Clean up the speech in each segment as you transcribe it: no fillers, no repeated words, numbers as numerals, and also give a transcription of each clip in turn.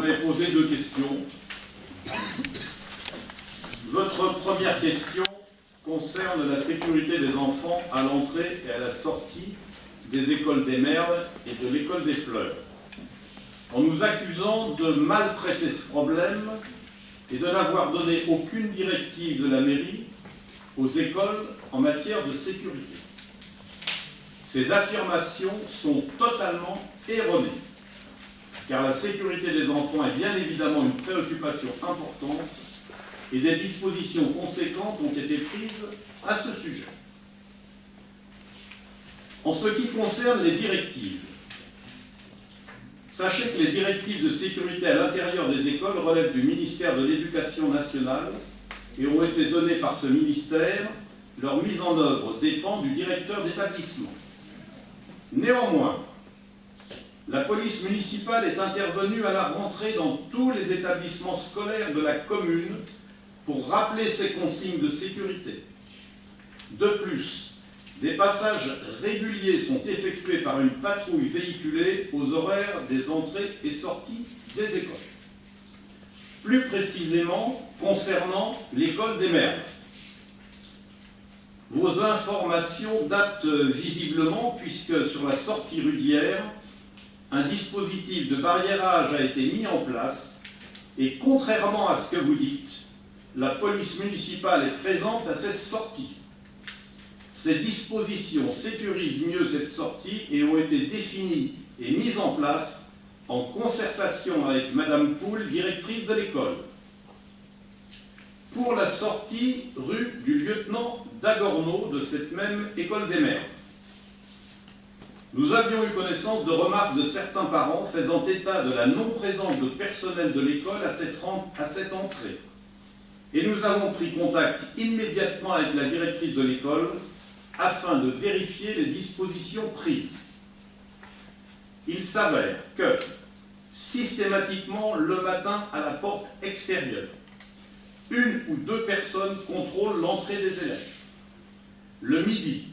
m'avez posé deux questions. Votre première question concerne la sécurité des enfants à l'entrée et à la sortie des écoles des Merles et de l'école des Fleurs, en nous accusant de mal traiter ce problème et de n'avoir donné aucune directive de la mairie aux écoles en matière de sécurité. Ces affirmations sont totalement erronées, car la sécurité des enfants est bien évidemment une préoccupation importante et des dispositions conséquentes ont été prises à ce sujet. En ce qui concerne les directives, sachez que les directives de sécurité à l'intérieur des écoles relèvent du ministère de l'Éducation nationale et ont été données par ce ministère. Leur mise en œuvre dépend du directeur d'établissement. Néanmoins, la police municipale est intervenue à la rentrée dans tous les établissements scolaires de la commune pour rappeler ces consignes de sécurité. De plus, des passages réguliers sont effectués par une patrouille véhiculée aux horaires des entrées et sorties des écoles. Plus précisément, concernant l'école des Merles. Vos informations datent visiblement puisque sur la sortie rue d'hier, un dispositif de barriérage a été mis en place et contrairement à ce que vous dites, la police municipale est présente à cette sortie. Ces dispositions sécurisent mieux cette sortie et ont été définies et mises en place en concertation avec Madame Poul, directrice de l'école. Pour la sortie rue du lieutenant Dagorneau de cette même école des Merles, nous avions eu connaissance de remarques de certains parents faisant état de la non-présence de personnel de l'école à cette entrée. Et nous avons pris contact immédiatement avec la directrice de l'école afin de vérifier les dispositions prises. Il s'avère que, systématiquement, le matin à la porte extérieure, une ou deux personnes contrôlent l'entrée des élèves. Le midi,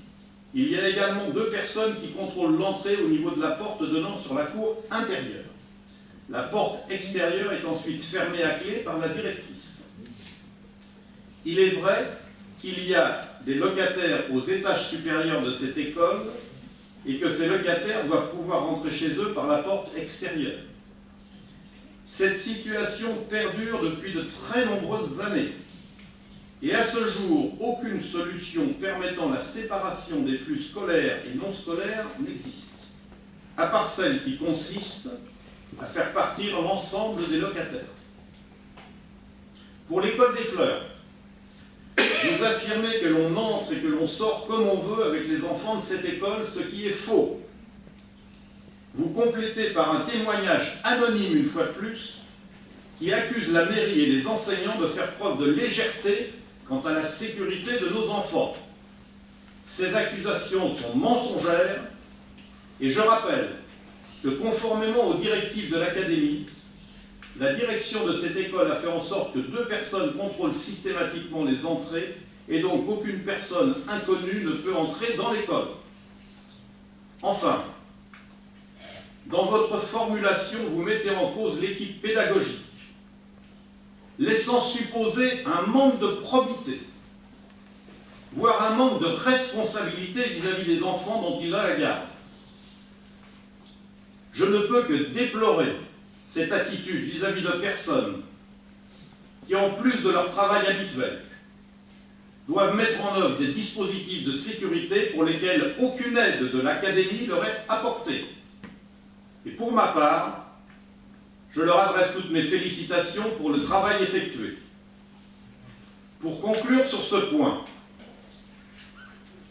il y a également deux personnes qui contrôlent l'entrée au niveau de la porte donnant sur la cour intérieure. La porte extérieure est ensuite fermée à clé par la directrice. Il est vrai qu'il y a des locataires aux étages supérieurs de cette école et que ces locataires doivent pouvoir rentrer chez eux par la porte extérieure. Cette situation perdure depuis de très nombreuses années. Et à ce jour, aucune solution permettant la séparation des flux scolaires et non scolaires n'existe, à part celle qui consiste à faire partir l'ensemble des locataires. Pour l'école des Fleurs, vous affirmez que l'on entre et que l'on sort comme on veut avec les enfants de cette école, ce qui est faux. Vous complétez par un témoignage anonyme, une fois de plus, qui accuse la mairie et les enseignants de faire preuve de légèreté quant à la sécurité de nos enfants. Ces accusations sont mensongères et je rappelle que conformément aux directives de l'académie, la direction de cette école a fait en sorte que deux personnes contrôlent systématiquement les entrées et donc aucune personne inconnue ne peut entrer dans l'école. Enfin, dans votre formulation, vous mettez en cause l'équipe pédagogique, laissant supposer un manque de probité, voire un manque de responsabilité vis-à-vis des enfants dont il a la garde. Je ne peux que déplorer cette attitude vis-à-vis de personnes qui, en plus de leur travail habituel, doivent mettre en œuvre des dispositifs de sécurité pour lesquels aucune aide de l'académie leur est apportée. Et pour ma part, je leur adresse toutes mes félicitations pour le travail effectué. Pour conclure sur ce point,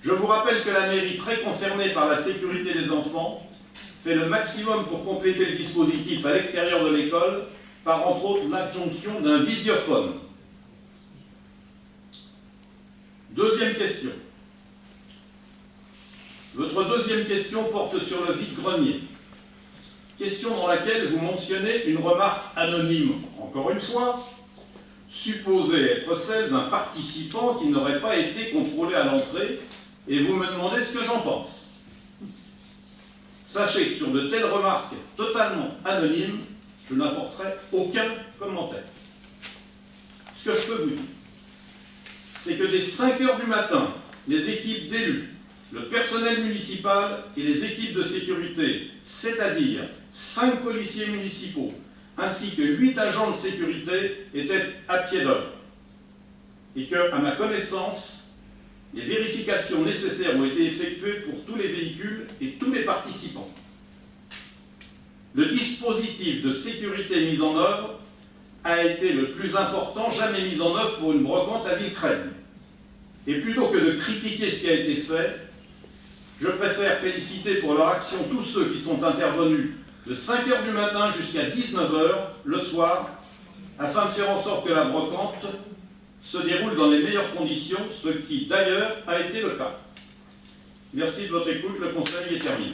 je vous rappelle que la mairie, très concernée par la sécurité des enfants, fait le maximum pour compléter le dispositif à l'extérieur de l'école par, entre autres, l'adjonction d'un visiophone. Deuxième question. Votre deuxième question porte sur le vide-grenier. Question dans laquelle vous mentionnez une remarque anonyme, encore une fois, supposée être celle d'un participant qui n'aurait pas été contrôlé à l'entrée, et vous me demandez ce que j'en pense. Sachez que sur de telles remarques totalement anonymes, je n'apporterai aucun commentaire. Ce que je peux vous dire, c'est que dès 5 heures du matin, les équipes d'élus, le personnel municipal et les équipes de sécurité, c'est-à-dire 5 policiers municipaux, ainsi que 8 agents de sécurité, étaient à pied d'œuvre. Et que, à ma connaissance, les vérifications nécessaires ont été effectuées pour tous les véhicules et tous les participants. Le dispositif de sécurité mis en œuvre a été le plus important jamais mis en œuvre pour une brocante à Villecresnes. Et plutôt que de critiquer ce qui a été fait, je préfère féliciter pour leur action tous ceux qui sont intervenus de 5 heures du matin jusqu'à 19 heures le soir, afin de faire en sorte que la brocante se déroule dans les meilleures conditions, ce qui d'ailleurs a été le cas. Merci de votre écoute, le conseil est terminé.